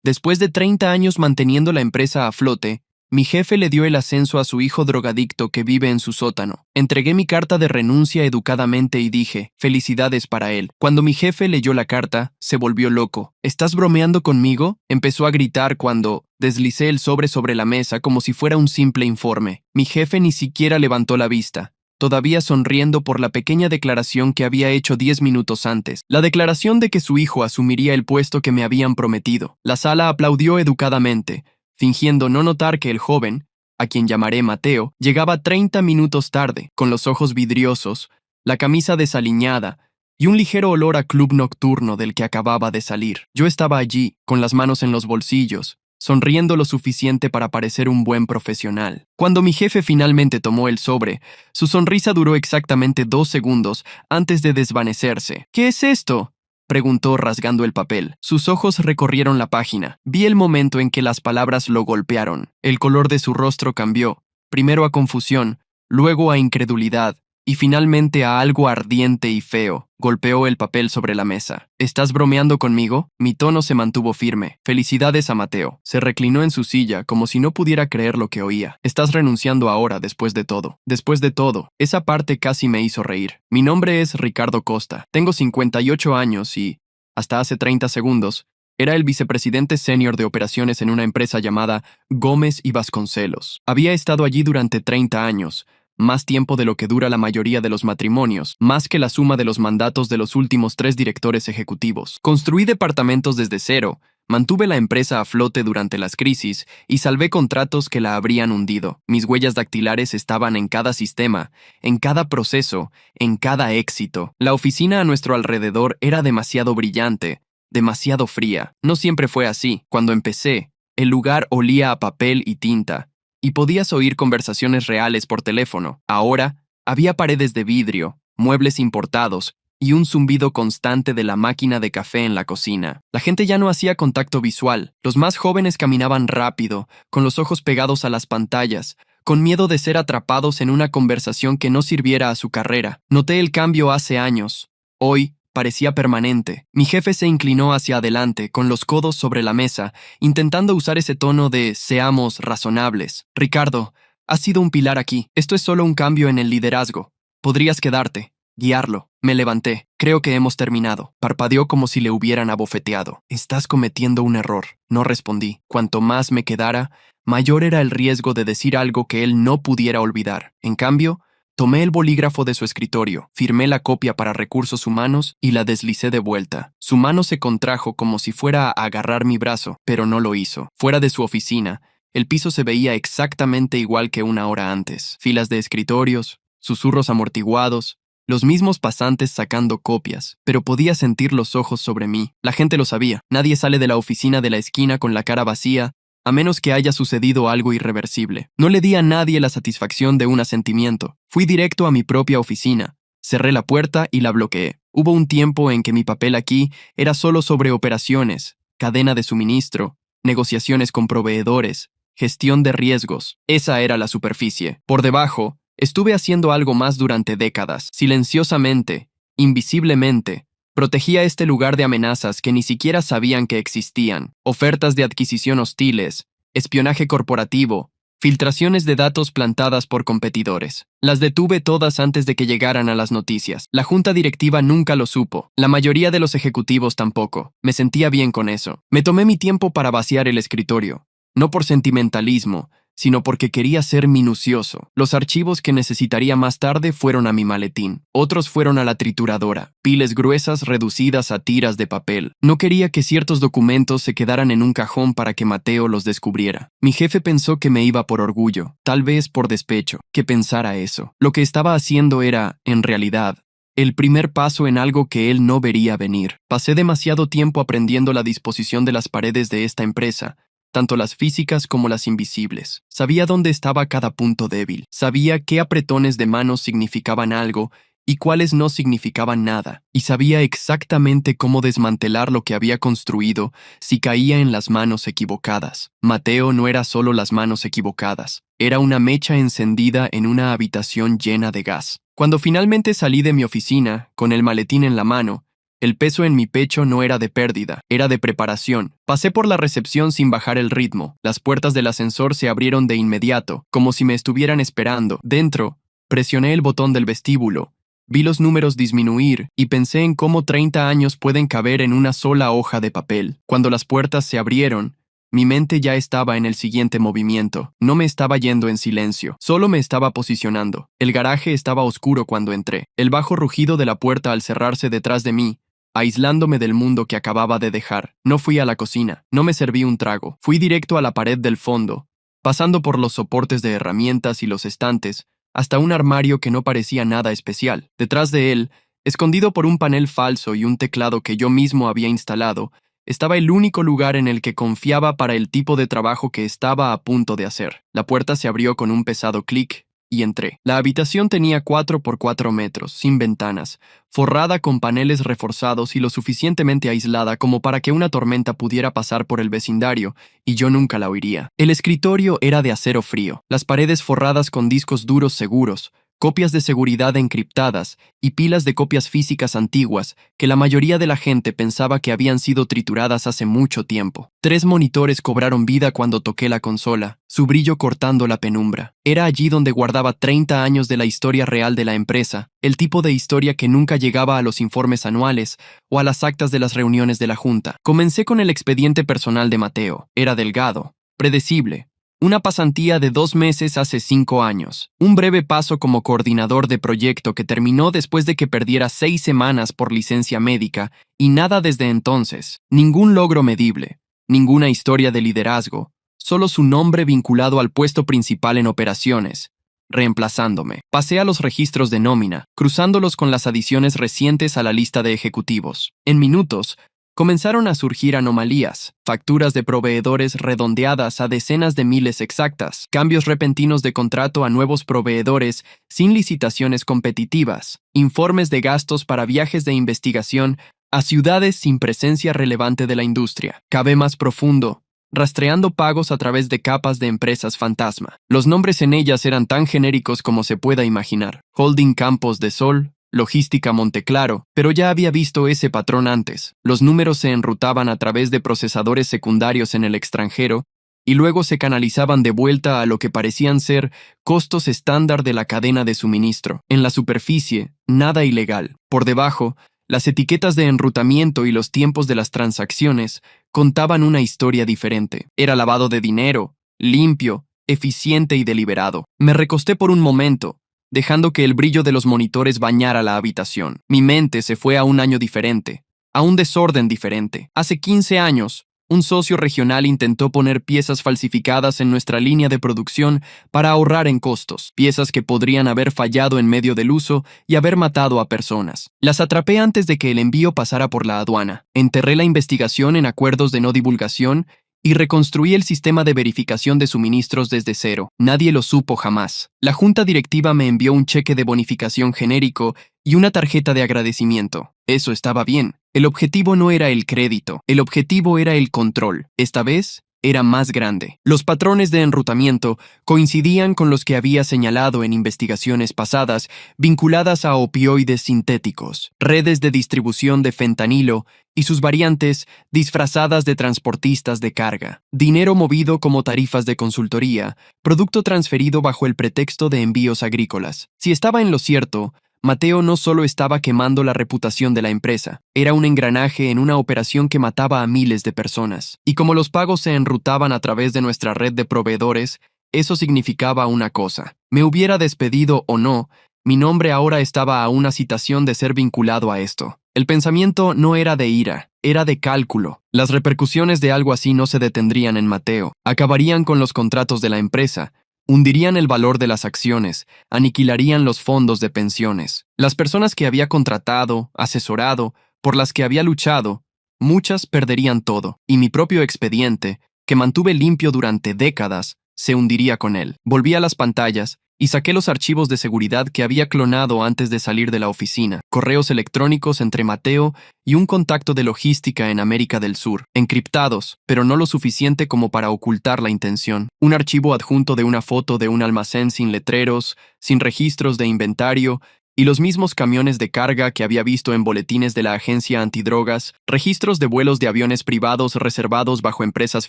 Después de 30 años manteniendo la empresa a flote, mi jefe le dio el ascenso a su hijo drogadicto que vive en su sótano. Entregué mi carta de renuncia educadamente y dije, felicidades para él. Cuando mi jefe leyó la carta, se volvió loco. ¿Estás bromeando conmigo? Empezó a gritar cuando deslicé el sobre la mesa como si fuera un simple informe. Mi jefe ni siquiera levantó la vista, todavía sonriendo por la pequeña declaración que había hecho 10 minutos antes. La declaración de que su hijo asumiría el puesto que me habían prometido. La sala aplaudió educadamente, fingiendo no notar que el joven, a quien llamaré Mateo, llegaba 30 minutos tarde, con los ojos vidriosos, la camisa desaliñada y un ligero olor a club nocturno del que acababa de salir. Yo estaba allí, con las manos en los bolsillos, sonriendo lo suficiente para parecer un buen profesional. Cuando mi jefe finalmente tomó el sobre, su sonrisa duró exactamente 2 segundos antes de desvanecerse. ¿Qué es esto?, preguntó rasgando el papel. Sus ojos recorrieron la página. Vi el momento en que las palabras lo golpearon. El color de su rostro cambió, primero a confusión, luego a incredulidad, y finalmente a algo ardiente y feo. Golpeó el papel sobre la mesa. ¿Estás bromeando conmigo? Mi tono se mantuvo firme. Felicidades a Mateo. Se reclinó en su silla como si no pudiera creer lo que oía. Estás renunciando ahora, después de todo. Después de todo. Esa parte casi me hizo reír. Mi nombre es Ricardo Costa. Tengo 58 años y, hasta hace 30 segundos, era el vicepresidente senior de operaciones en una empresa llamada Gómez y Vasconcelos. Había estado allí durante 30 años, más tiempo de lo que dura la mayoría de los matrimonios, más que la suma de los mandatos de los últimos 3 directores ejecutivos. Construí departamentos desde cero, mantuve la empresa a flote durante las crisis y salvé contratos que la habrían hundido. Mis huellas dactilares estaban en cada sistema, en cada proceso, en cada éxito. La oficina a nuestro alrededor era demasiado brillante, demasiado fría. No siempre fue así. Cuando empecé, el lugar olía a papel y tinta, y podías oír conversaciones reales por teléfono. Ahora, había paredes de vidrio, muebles importados y un zumbido constante de la máquina de café en la cocina. La gente ya no hacía contacto visual. Los más jóvenes caminaban rápido, con los ojos pegados a las pantallas, con miedo de ser atrapados en una conversación que no sirviera a su carrera. Noté el cambio hace años. Hoy, parecía permanente. Mi jefe se inclinó hacia adelante, con los codos sobre la mesa, intentando usar ese tono de seamos razonables. Ricardo, has sido un pilar aquí. Esto es solo un cambio en el liderazgo. Podrías quedarte, guiarlo. Me levanté. Creo que hemos terminado. Parpadeó como si le hubieran abofeteado. Estás cometiendo un error. No respondí. Cuanto más me quedara, mayor era el riesgo de decir algo que él no pudiera olvidar. En cambio, tomé el bolígrafo de su escritorio, firmé la copia para recursos humanos y la deslicé de vuelta. Su mano se contrajo como si fuera a agarrar mi brazo, pero no lo hizo. Fuera de su oficina, el piso se veía exactamente igual que una hora antes. Filas de escritorios, susurros amortiguados, los mismos pasantes sacando copias, pero podía sentir los ojos sobre mí. La gente lo sabía. Nadie sale de la oficina de la esquina con la cara vacía, a menos que haya sucedido algo irreversible. No le di a nadie la satisfacción de un asentimiento. Fui directo a mi propia oficina. Cerré la puerta y la bloqueé. Hubo un tiempo en que mi papel aquí era solo sobre operaciones, cadena de suministro, negociaciones con proveedores, gestión de riesgos. Esa era la superficie. Por debajo, estuve haciendo algo más durante décadas. Silenciosamente, invisiblemente, protegía este lugar de amenazas que ni siquiera sabían que existían. Ofertas de adquisición hostiles, espionaje corporativo, filtraciones de datos plantadas por competidores. Las detuve todas antes de que llegaran a las noticias. La junta directiva nunca lo supo. La mayoría de los ejecutivos tampoco. Me sentía bien con eso. Me tomé mi tiempo para vaciar el escritorio. No por sentimentalismo, sino porque quería ser minucioso. Los archivos que necesitaría más tarde fueron a mi maletín. Otros fueron a la trituradora, piles gruesas reducidas a tiras de papel. No quería que ciertos documentos se quedaran en un cajón para que Mateo los descubriera. Mi jefe pensó que me iba por orgullo, tal vez por despecho, que pensara eso. Lo que estaba haciendo era, en realidad, el primer paso en algo que él no vería venir. Pasé demasiado tiempo aprendiendo la disposición de las paredes de esta empresa, tanto las físicas como las invisibles. Sabía dónde estaba cada punto débil. Sabía qué apretones de manos significaban algo y cuáles no significaban nada. Y sabía exactamente cómo desmantelar lo que había construido si caía en las manos equivocadas. Mateo no era solo las manos equivocadas. Era una mecha encendida en una habitación llena de gas. Cuando finalmente salí de mi oficina, con el maletín en la mano, El peso en mi pecho no era de pérdida, era de preparación. Pasé por la recepción sin bajar el ritmo. Las puertas del ascensor se abrieron de inmediato, como si me estuvieran esperando. Dentro, presioné el botón del vestíbulo. Vi los números disminuir y pensé en cómo 30 años pueden caber en una sola hoja de papel. Cuando las puertas se abrieron, mi mente ya estaba en el siguiente movimiento. No me estaba yendo en silencio, solo me estaba posicionando. El garaje estaba oscuro cuando entré. El bajo rugido de la puerta al cerrarse detrás de mí, aislándome del mundo que acababa de dejar. No fui a la cocina, no me serví un trago. Fui directo a la pared del fondo, pasando por los soportes de herramientas y los estantes, hasta un armario que no parecía nada especial. Detrás de él, escondido por un panel falso y un teclado que yo mismo había instalado, estaba el único lugar en el que confiaba para el tipo de trabajo que estaba a punto de hacer. La puerta se abrió con un pesado clic y entré. La habitación tenía 4 por 4 metros, sin ventanas, forrada con paneles reforzados y lo suficientemente aislada como para que una tormenta pudiera pasar por el vecindario y yo nunca la oiría. El escritorio era de acero frío, las paredes forradas con discos duros seguros, copias de seguridad encriptadas y pilas de copias físicas antiguas que la mayoría de la gente pensaba que habían sido trituradas hace mucho tiempo. 3 monitores cobraron vida cuando toqué la consola, su brillo cortando la penumbra. Era allí donde guardaba 30 años de la historia real de la empresa, el tipo de historia que nunca llegaba a los informes anuales o a las actas de las reuniones de la junta. Comencé con el expediente personal de Mateo. Era delgado, predecible. Una pasantía de 2 meses hace 5 años. Un breve paso como coordinador de proyecto que terminó después de que perdiera 6 semanas por licencia médica y nada desde entonces. Ningún logro medible, ninguna historia de liderazgo, solo su nombre vinculado al puesto principal en operaciones, reemplazándome. Pasé a los registros de nómina, cruzándolos con las adiciones recientes a la lista de ejecutivos. En minutos, comenzaron a surgir anomalías, facturas de proveedores redondeadas a decenas de miles exactas, cambios repentinos de contrato a nuevos proveedores sin licitaciones competitivas, informes de gastos para viajes de investigación a ciudades sin presencia relevante de la industria. Cavé más profundo, rastreando pagos a través de capas de empresas fantasma. Los nombres en ellas eran tan genéricos como se pueda imaginar. Holding Campos de Sol, Logística Monteclaro, pero ya había visto ese patrón antes. Los números se enrutaban a través de procesadores secundarios en el extranjero y luego se canalizaban de vuelta a lo que parecían ser costos estándar de la cadena de suministro. En la superficie, nada ilegal. Por debajo, las etiquetas de enrutamiento y los tiempos de las transacciones contaban una historia diferente. Era lavado de dinero, limpio, eficiente y deliberado. Me recosté por un momento, dejando que el brillo de los monitores bañara la habitación. Mi mente se fue a un año diferente, a un desorden diferente. Hace 15 años, un socio regional intentó poner piezas falsificadas en nuestra línea de producción para ahorrar en costos, piezas que podrían haber fallado en medio del uso y haber matado a personas. Las atrapé antes de que el envío pasara por la aduana. Enterré la investigación en acuerdos de no divulgación y reconstruí el sistema de verificación de suministros desde cero. Nadie lo supo jamás. La junta directiva me envió un cheque de bonificación genérico y una tarjeta de agradecimiento. Eso estaba bien. El objetivo no era el crédito, el objetivo era el control. Esta vez era más grande. Los patrones de enrutamiento coincidían con los que había señalado en investigaciones pasadas vinculadas a opioides sintéticos, redes de distribución de fentanilo y sus variantes disfrazadas de transportistas de carga, dinero movido como tarifas de consultoría, producto transferido bajo el pretexto de envíos agrícolas. Si estaba en lo cierto, Mateo no solo estaba quemando la reputación de la empresa, era un engranaje en una operación que mataba a miles de personas. Y como los pagos se enrutaban a través de nuestra red de proveedores, eso significaba una cosa. Me hubiera despedido o no, mi nombre ahora estaba a una citación de ser vinculado a esto. El pensamiento no era de ira, era de cálculo. Las repercusiones de algo así no se detendrían en Mateo, acabarían con los contratos de la empresa, hundirían el valor de las acciones, aniquilarían los fondos de pensiones. Las personas que había contratado, asesorado, por las que había luchado, muchas perderían todo, y mi propio expediente, que mantuve limpio durante décadas, se hundiría con él. Volví a las pantallas y saqué los archivos de seguridad que había clonado antes de salir de la oficina, correos electrónicos entre Mateo y un contacto de logística en América del Sur, encriptados, pero no lo suficiente como para ocultar la intención. Un archivo adjunto de una foto de un almacén sin letreros, sin registros de inventario y los mismos camiones de carga que había visto en boletines de la agencia antidrogas, registros de vuelos de aviones privados reservados bajo empresas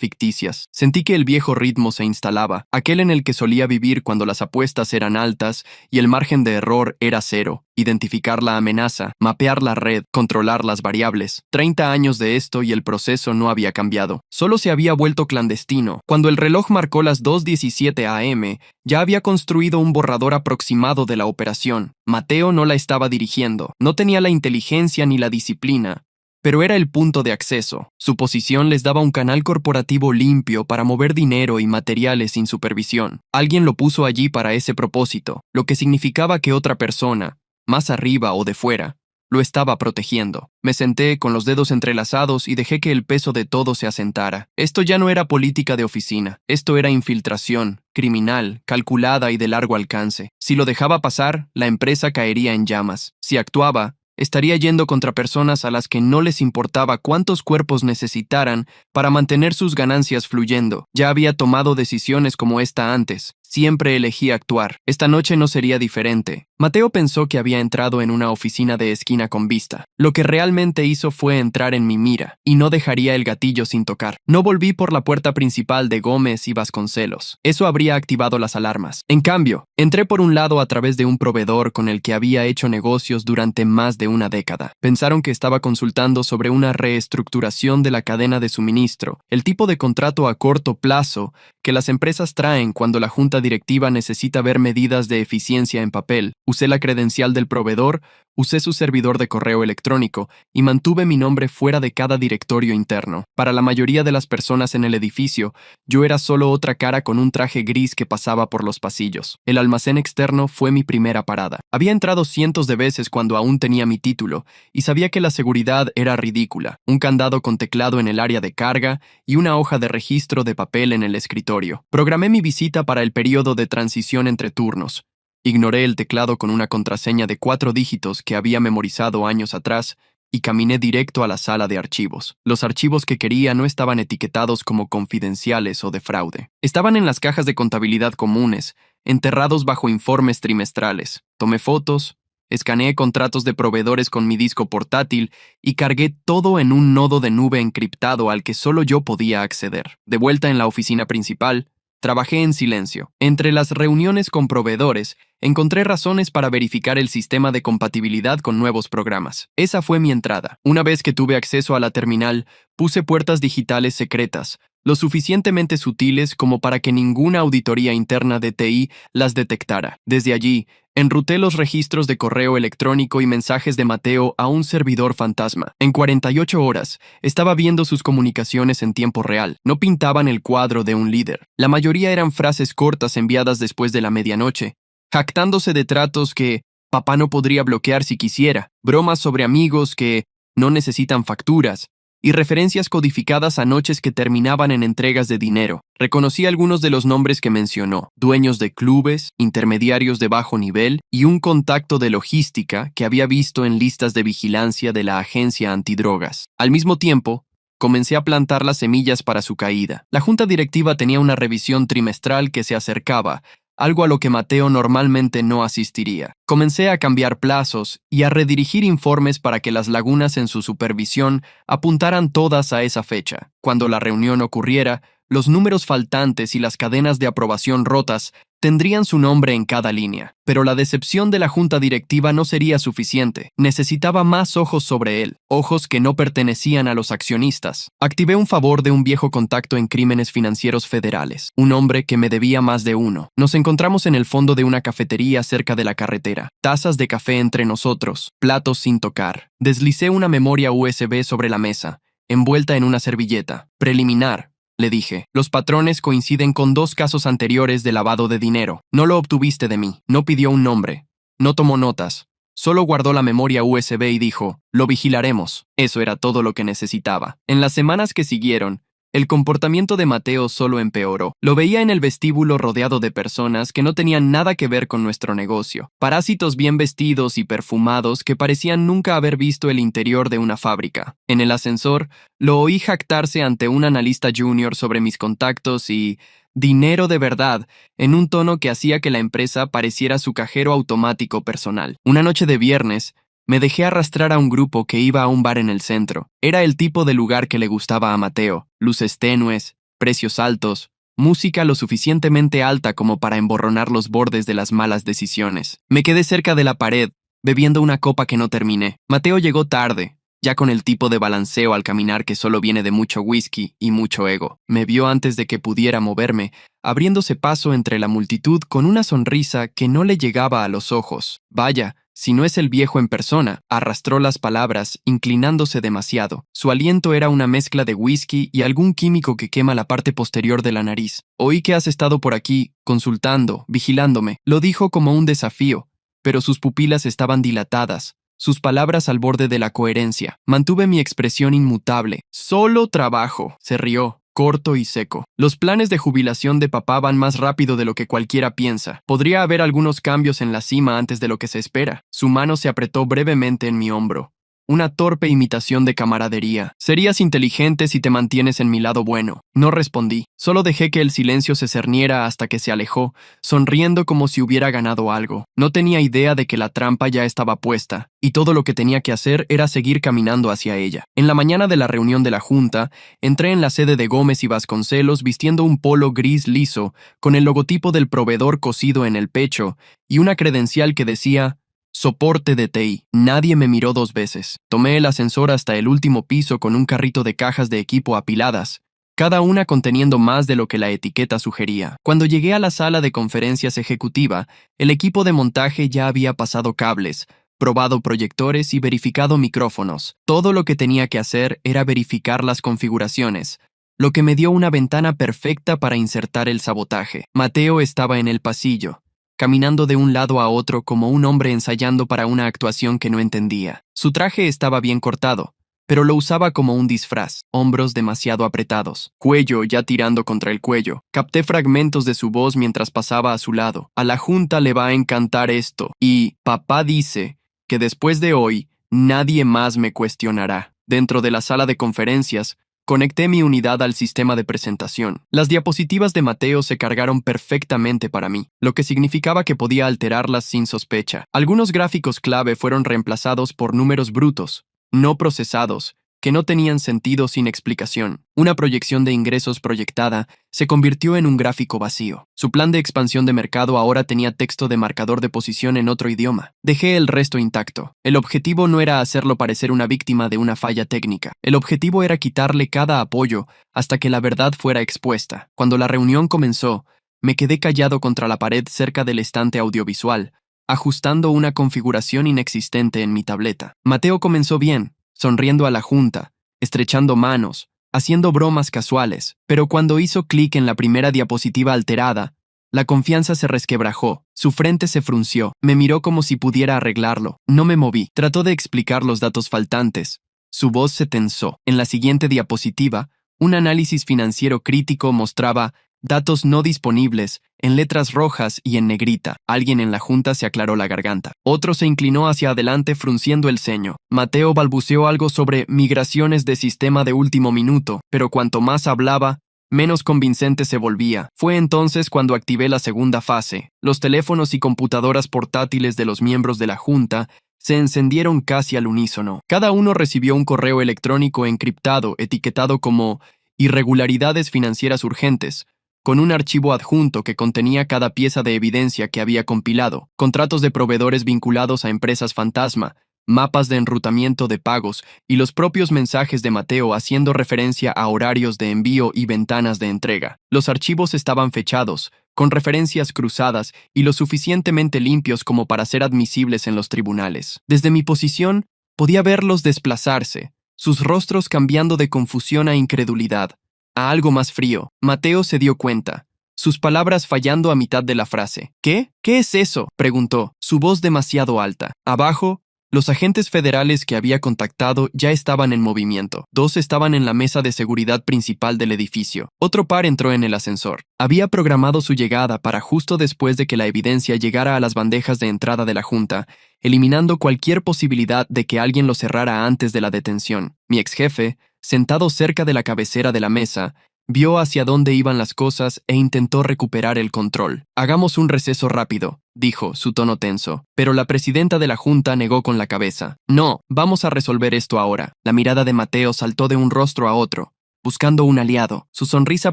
ficticias. Sentí que el viejo ritmo se instalaba, aquel en el que solía vivir cuando las apuestas eran altas y el margen de error era cero. Identificar la amenaza, mapear la red, controlar las variables. 30 años de esto y el proceso no había cambiado. Solo se había vuelto clandestino. Cuando el reloj marcó las 2:17 a.m., ya había construido un borrador aproximado de la operación. Mateo no la estaba dirigiendo. No tenía la inteligencia ni la disciplina, pero era el punto de acceso. Su posición les daba un canal corporativo limpio para mover dinero y materiales sin supervisión. Alguien lo puso allí para ese propósito, lo que significaba que otra persona, más arriba o de fuera, lo estaba protegiendo. Me senté con los dedos entrelazados y dejé que el peso de todo se asentara. Esto ya no era política de oficina, esto era infiltración, criminal, calculada y de largo alcance. Si lo dejaba pasar, la empresa caería en llamas. Si actuaba, estaría yendo contra personas a las que no les importaba cuántos cuerpos necesitaran para mantener sus ganancias fluyendo. Ya había tomado decisiones como esta antes. Siempre elegí actuar. Esta noche no sería diferente. Mateo pensó que había entrado en una oficina de esquina con vista. Lo que realmente hizo fue entrar en mi mira, y no dejaría el gatillo sin tocar. No volví por la puerta principal de Gómez y Vasconcelos. Eso habría activado las alarmas. En cambio, entré por un lado a través de un proveedor con el que había hecho negocios durante más de una década. Pensaron que estaba consultando sobre una reestructuración de la cadena de suministro, el tipo de contrato a corto plazo que las empresas traen cuando la junta directiva necesita ver medidas de eficiencia en papel. Usé la credencial del proveedor, usé su servidor de correo electrónico y mantuve mi nombre fuera de cada directorio interno. Para la mayoría de las personas en el edificio, yo era solo otra cara con un traje gris que pasaba por los pasillos. El almacén externo fue mi primera parada. Había entrado cientos de veces cuando aún tenía mi título y sabía que la seguridad era ridícula. Un candado con teclado en el área de carga y una hoja de registro de papel en el escritorio. Programé mi visita para el periodo de transición entre turnos. Ignoré el teclado con una contraseña de 4 dígitos que había memorizado años atrás y caminé directo a la sala de archivos. Los archivos que quería no estaban etiquetados como confidenciales o de fraude. Estaban en las cajas de contabilidad comunes, enterrados bajo informes trimestrales. Tomé fotos, escaneé contratos de proveedores con mi disco portátil y cargué todo en un nodo de nube encriptado al que solo yo podía acceder. De vuelta en la oficina principal, trabajé en silencio. Entre las reuniones con proveedores, encontré razones para verificar el sistema de compatibilidad con nuevos programas. Esa fue mi entrada. Una vez que tuve acceso a la terminal, puse puertas digitales secretas, lo suficientemente sutiles como para que ninguna auditoría interna de TI las detectara. Desde allí, enruté los registros de correo electrónico y mensajes de Mateo a un servidor fantasma. En 48 horas, estaba viendo sus comunicaciones en tiempo real. No pintaban el cuadro de un líder. La mayoría eran frases cortas enviadas después de la medianoche, jactándose de tratos que papá no podría bloquear si quisiera, bromas sobre amigos que no necesitan facturas, y referencias codificadas a noches que terminaban en entregas de dinero. Reconocí algunos de los nombres que mencionó: dueños de clubes, intermediarios de bajo nivel y un contacto de logística que había visto en listas de vigilancia de la agencia antidrogas. Al mismo tiempo, comencé a plantar las semillas para su caída. La junta directiva tenía una revisión trimestral que se acercaba, algo a lo que Mateo normalmente no asistiría. Comencé a cambiar plazos y a redirigir informes para que las lagunas en su supervisión apuntaran todas a esa fecha. Cuando la reunión ocurriera, los números faltantes y las cadenas de aprobación rotas tendrían su nombre en cada línea. Pero la decepción de la junta directiva no sería suficiente. Necesitaba más ojos sobre él, ojos que no pertenecían a los accionistas. Activé un favor de un viejo contacto en crímenes financieros federales, un hombre que me debía más de uno. Nos encontramos en el fondo de una cafetería cerca de la carretera. Tazas de café entre nosotros, platos sin tocar. Deslicé una memoria USB sobre la mesa, envuelta en una servilleta. Preliminar, le dije. Los patrones coinciden con 2 casos anteriores de lavado de dinero. No lo obtuviste de mí. No pidió un nombre. No tomó notas. Solo guardó la memoria USB y dijo: lo vigilaremos. Eso era todo lo que necesitaba. En las semanas que siguieron, el comportamiento de Mateo solo empeoró. Lo veía en el vestíbulo rodeado de personas que no tenían nada que ver con nuestro negocio. Parásitos bien vestidos y perfumados que parecían nunca haber visto el interior de una fábrica. En el ascensor, lo oí jactarse ante un analista junior sobre mis contactos y dinero de verdad, en un tono que hacía que la empresa pareciera su cajero automático personal. Una noche de viernes, me dejé arrastrar a un grupo que iba a un bar en el centro. Era el tipo de lugar que le gustaba a Mateo: luces tenues, precios altos, música lo suficientemente alta como para emborronar los bordes de las malas decisiones. Me quedé cerca de la pared, bebiendo una copa que no terminé. Mateo llegó tarde, ya con el tipo de balanceo al caminar que solo viene de mucho whisky y mucho ego. Me vio antes de que pudiera moverme, abriéndose paso entre la multitud con una sonrisa que no le llegaba a los ojos. Vaya, si no es el viejo en persona. Arrastró las palabras, inclinándose demasiado. Su aliento era una mezcla de whisky y algún químico que quema la parte posterior de la nariz. Oí que has estado por aquí, consultando, vigilándome. Lo dijo como un desafío, pero sus pupilas estaban dilatadas, sus palabras al borde de la coherencia. Mantuve mi expresión inmutable. Solo trabajo. Se rió, corto y seco. Los planes de jubilación de papá van más rápido de lo que cualquiera piensa. Podría haber algunos cambios en la cima antes de lo que se espera. Su mano se apretó brevemente en mi hombro. Una torpe imitación de camaradería. Serías inteligente si te mantienes en mi lado bueno. No respondí. Solo dejé que el silencio se cerniera hasta que se alejó, sonriendo como si hubiera ganado algo. No tenía idea de que la trampa ya estaba puesta, y todo lo que tenía que hacer era seguir caminando hacia ella. En la mañana de la reunión de la junta, entré en la sede de Gómez y Vasconcelos vistiendo un polo gris liso, con el logotipo del proveedor cosido en el pecho, y una credencial que decía: soporte de TI. Nadie me miró 2 veces. Tomé el ascensor hasta el último piso con un carrito de cajas de equipo apiladas, cada una conteniendo más de lo que la etiqueta sugería. Cuando llegué a la sala de conferencias ejecutiva, el equipo de montaje ya había pasado cables, probado proyectores y verificado micrófonos. Todo lo que tenía que hacer era verificar las configuraciones, lo que me dio una ventana perfecta para insertar el sabotaje. Mateo estaba en el pasillo, caminando de un lado a otro como un hombre ensayando para una actuación que no entendía. Su traje estaba bien cortado, pero lo usaba como un disfraz, hombros demasiado apretados, cuello ya tirando contra el cuello. Capté fragmentos de su voz mientras pasaba a su lado. A la junta le va a encantar esto, y papá dice que después de hoy nadie más me cuestionará. Dentro de la sala de conferencias, conecté mi unidad al sistema de presentación. Las diapositivas de Mateo se cargaron perfectamente para mí, lo que significaba que podía alterarlas sin sospecha. Algunos gráficos clave fueron reemplazados por números brutos, no procesados, que no tenían sentido sin explicación. Una proyección de ingresos proyectada se convirtió en un gráfico vacío. Su plan de expansión de mercado ahora tenía texto de marcador de posición en otro idioma. Dejé el resto intacto. El objetivo no era hacerlo parecer una víctima de una falla técnica. El objetivo era quitarle cada apoyo hasta que la verdad fuera expuesta. Cuando la reunión comenzó, me quedé callado contra la pared cerca del estante audiovisual, ajustando una configuración inexistente en mi tableta. Mateo comenzó bien, sonriendo a la junta, estrechando manos, haciendo bromas casuales, pero cuando hizo clic en la primera diapositiva alterada, la confianza se resquebrajó, su frente se frunció, me miró como si pudiera arreglarlo. No me moví, trató de explicar los datos faltantes. Su voz se tensó. En la siguiente diapositiva, un análisis financiero crítico mostraba datos no disponibles, en letras rojas y en negrita. Alguien en la junta se aclaró la garganta. Otro se inclinó hacia adelante frunciendo el ceño. Mateo balbuceó algo sobre migraciones de sistema de último minuto, pero cuanto más hablaba, menos convincente se volvía. Fue entonces cuando activé la segunda fase. Los teléfonos y computadoras portátiles de los miembros de la junta se encendieron casi al unísono. Cada uno recibió un correo electrónico encriptado etiquetado como irregularidades financieras urgentes, con un archivo adjunto que contenía cada pieza de evidencia que había compilado, contratos de proveedores vinculados a empresas fantasma, mapas de enrutamiento de pagos y los propios mensajes de Mateo haciendo referencia a horarios de envío y ventanas de entrega. Los archivos estaban fechados, con referencias cruzadas y lo suficientemente limpios como para ser admisibles en los tribunales. Desde mi posición, podía verlos desplazarse, sus rostros cambiando de confusión a incredulidad, a algo más frío. Mateo se dio cuenta, sus palabras fallando a mitad de la frase. ¿Qué? ¿Qué es eso?, preguntó, su voz demasiado alta. Abajo, los agentes federales que había contactado ya estaban en movimiento. 2 estaban en la mesa de seguridad principal del edificio. Otro par entró en el ascensor. Había programado su llegada para justo después de que la evidencia llegara a las bandejas de entrada de la junta, eliminando cualquier posibilidad de que alguien lo cerrara antes de la detención. Mi exjefe, sentado cerca de la cabecera de la mesa, Vio hacia dónde iban las cosas e intentó recuperar el control. «Hagamos un receso rápido», dijo, su tono tenso. Pero la presidenta de la junta negó con la cabeza. «No, vamos a resolver esto ahora». La mirada de Mateo saltó de un rostro a otro, buscando un aliado. Su sonrisa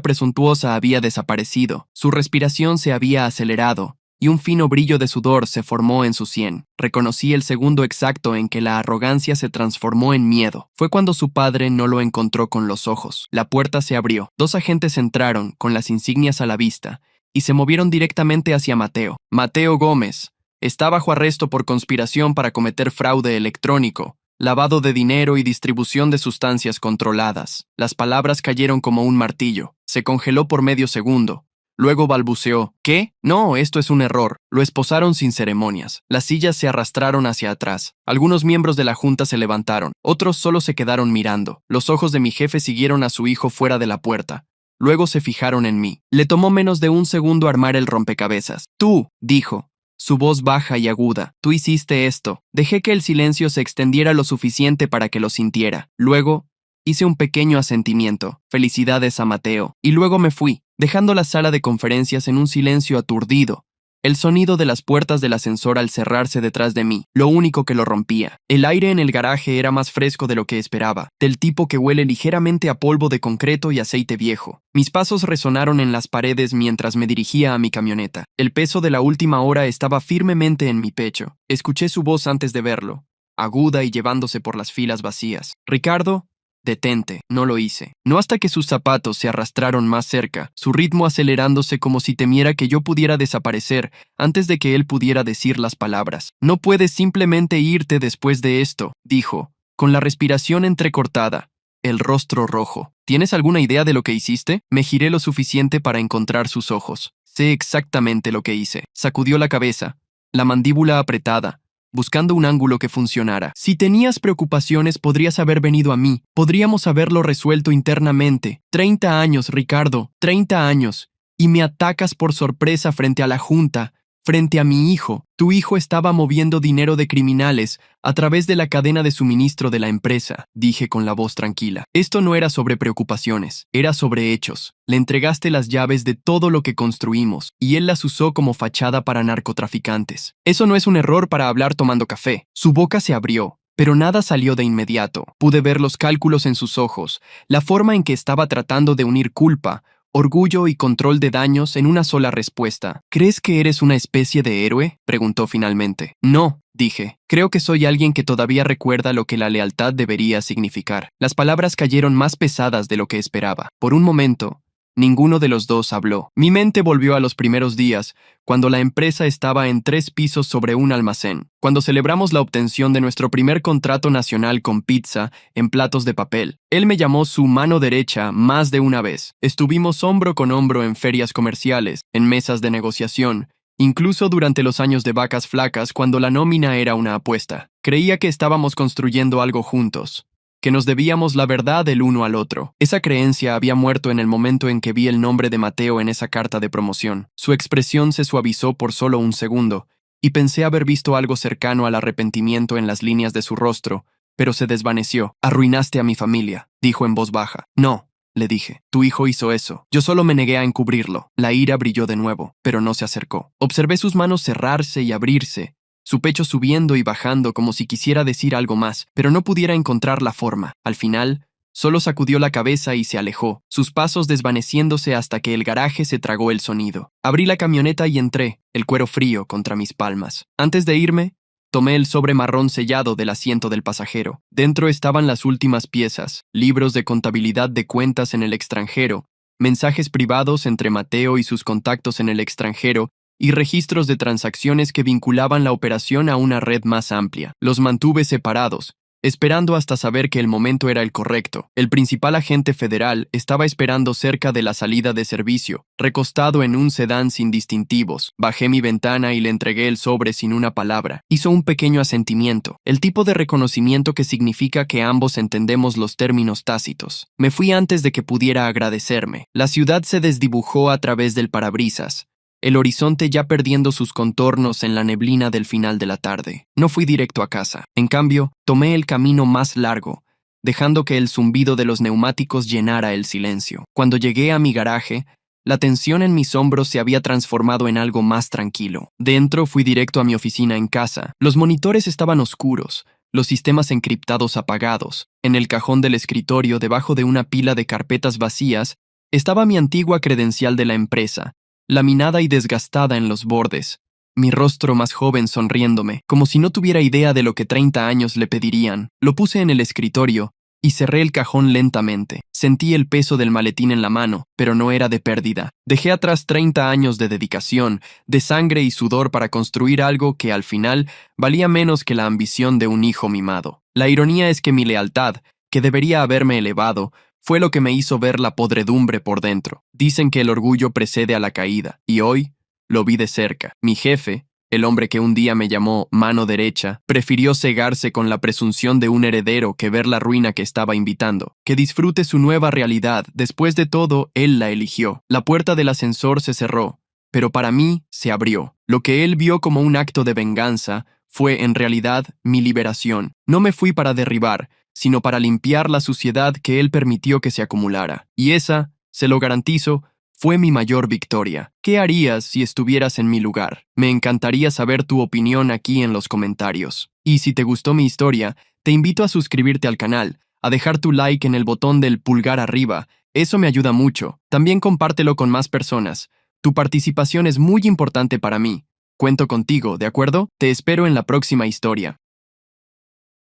presuntuosa había desaparecido, su respiración se había acelerado, y un fino brillo de sudor se formó en su sien. Reconocí el segundo exacto en que la arrogancia se transformó en miedo. Fue cuando su padre no lo encontró con los ojos. La puerta se abrió. 2 agentes entraron, con las insignias a la vista, y se movieron directamente hacia Mateo. «Mateo Gómez está bajo arresto por conspiración para cometer fraude electrónico, lavado de dinero y distribución de sustancias controladas». Las palabras cayeron como un martillo. Se congeló por medio segundo. Luego balbuceó. «¿Qué? No, esto es un error». Lo esposaron sin ceremonias. Las sillas se arrastraron hacia atrás. Algunos miembros de la junta se levantaron. Otros solo se quedaron mirando. Los ojos de mi jefe siguieron a su hijo fuera de la puerta. Luego se fijaron en mí. Le tomó menos de un segundo armar el rompecabezas. «Tú», dijo, su voz baja y aguda. «Tú hiciste esto». Dejé que el silencio se extendiera lo suficiente para que lo sintiera. Luego hice un pequeño asentimiento. «Felicidades a Mateo». Y luego me fui, dejando la sala de conferencias en un silencio aturdido. El sonido de las puertas del ascensor al cerrarse detrás de mí, lo único que lo rompía. El aire en el garaje era más fresco de lo que esperaba, del tipo que huele ligeramente a polvo de concreto y aceite viejo. Mis pasos resonaron en las paredes mientras me dirigía a mi camioneta. El peso de la última hora estaba firmemente en mi pecho. Escuché su voz antes de verlo, aguda y llevándose por las filas vacías. «Ricardo, detente». No lo hice. No hasta que sus zapatos se arrastraron más cerca, su ritmo acelerándose como si temiera que yo pudiera desaparecer antes de que él pudiera decir las palabras. «No puedes simplemente irte después de esto», dijo, con la respiración entrecortada, el rostro rojo. «¿Tienes alguna idea de lo que hiciste?» Me giré lo suficiente para encontrar sus ojos. «Sé exactamente lo que hice». Sacudió la cabeza, la mandíbula apretada, buscando un ángulo que funcionara. «Si tenías preocupaciones, podrías haber venido a mí. Podríamos haberlo resuelto internamente. 30 años, Ricardo, 30 años. Y me atacas por sorpresa frente a la junta, frente a mi hijo. Tu hijo estaba moviendo dinero de criminales a través de la cadena de suministro de la empresa», dije con la voz tranquila. «Esto no era sobre preocupaciones, era sobre hechos. Le entregaste las llaves de todo lo que construimos, y él las usó como fachada para narcotraficantes. Eso no es un error para hablar tomando café». Su boca se abrió, pero nada salió de inmediato. Pude ver los cálculos en sus ojos, la forma en que estaba tratando de unir culpa, orgullo y control de daños en una sola respuesta. «¿Crees que eres una especie de héroe?», preguntó finalmente. «No», dije. «Creo que soy alguien que todavía recuerda lo que la lealtad debería significar». Las palabras cayeron más pesadas de lo que esperaba. Por un momento, ninguno de los dos habló. Mi mente volvió a los primeros días, cuando la empresa estaba en 3 pisos sobre un almacén, cuando celebramos la obtención de nuestro primer contrato nacional con pizza en platos de papel. Él me llamó su mano derecha más de una vez. Estuvimos hombro con hombro en ferias comerciales, en mesas de negociación, incluso durante los años de vacas flacas cuando la nómina era una apuesta. Creía que estábamos construyendo algo juntos, que nos debíamos la verdad el uno al otro. Esa creencia había muerto en el momento en que vi el nombre de Mateo en esa carta de promoción. Su expresión se suavizó por solo un segundo, y pensé haber visto algo cercano al arrepentimiento en las líneas de su rostro, pero se desvaneció. «Arruinaste a mi familia», dijo en voz baja. «No», le dije. «Tu hijo hizo eso. Yo solo me negué a encubrirlo». La ira brilló de nuevo, pero no se acercó. Observé sus manos cerrarse y abrirse, su pecho subiendo y bajando como si quisiera decir algo más, pero no pudiera encontrar la forma. Al final, solo sacudió la cabeza y se alejó, sus pasos desvaneciéndose hasta que el garaje se tragó el sonido. Abrí la camioneta y entré, el cuero frío contra mis palmas. Antes de irme, tomé el sobre marrón sellado del asiento del pasajero. Dentro estaban las últimas piezas, libros de contabilidad de cuentas en el extranjero, mensajes privados entre Mateo y sus contactos en el extranjero, y registros de transacciones que vinculaban la operación a una red más amplia. Los mantuve separados, esperando hasta saber que el momento era el correcto. El principal agente federal estaba esperando cerca de la salida de servicio, recostado en un sedán sin distintivos. Bajé mi ventana y le entregué el sobre sin una palabra. Hizo un pequeño asentimiento, el tipo de reconocimiento que significa que ambos entendemos los términos tácitos. Me fui antes de que pudiera agradecerme. La ciudad se desdibujó a través del parabrisas, el horizonte ya perdiendo sus contornos en la neblina del final de la tarde. No fui directo a casa. En cambio, tomé el camino más largo, dejando que el zumbido de los neumáticos llenara el silencio. Cuando llegué a mi garaje, la tensión en mis hombros se había transformado en algo más tranquilo. Dentro fui directo a mi oficina en casa. Los monitores estaban oscuros, los sistemas encriptados apagados. En el cajón del escritorio, debajo de una pila de carpetas vacías, estaba mi antigua credencial de la empresa, laminada y desgastada en los bordes. Mi rostro más joven sonriéndome, como si no tuviera idea de lo que 30 años le pedirían. Lo puse en el escritorio y cerré el cajón lentamente. Sentí el peso del maletín en la mano, pero no era de pérdida. Dejé atrás 30 años de dedicación, de sangre y sudor para construir algo que al final valía menos que la ambición de un hijo mimado. La ironía es que mi lealtad, que debería haberme elevado, fue lo que me hizo ver la podredumbre por dentro. Dicen que el orgullo precede a la caída, y hoy lo vi de cerca. Mi jefe, el hombre que un día me llamó mano derecha, prefirió cegarse con la presunción de un heredero que ver la ruina que estaba invitando. Que disfrute su nueva realidad. Después de todo, él la eligió. La puerta del ascensor se cerró, pero para mí se abrió. Lo que él vio como un acto de venganza fue en realidad mi liberación. No me fui para derribar, sino para limpiar la suciedad que él permitió que se acumulara. Y esa, se lo garantizo, fue mi mayor victoria. ¿Qué harías si estuvieras en mi lugar? Me encantaría saber tu opinión aquí en los comentarios. Y si te gustó mi historia, te invito a suscribirte al canal, a dejar tu like en el botón del pulgar arriba. Eso me ayuda mucho. También compártelo con más personas. Tu participación es muy importante para mí. Cuento contigo, ¿de acuerdo? Te espero en la próxima historia.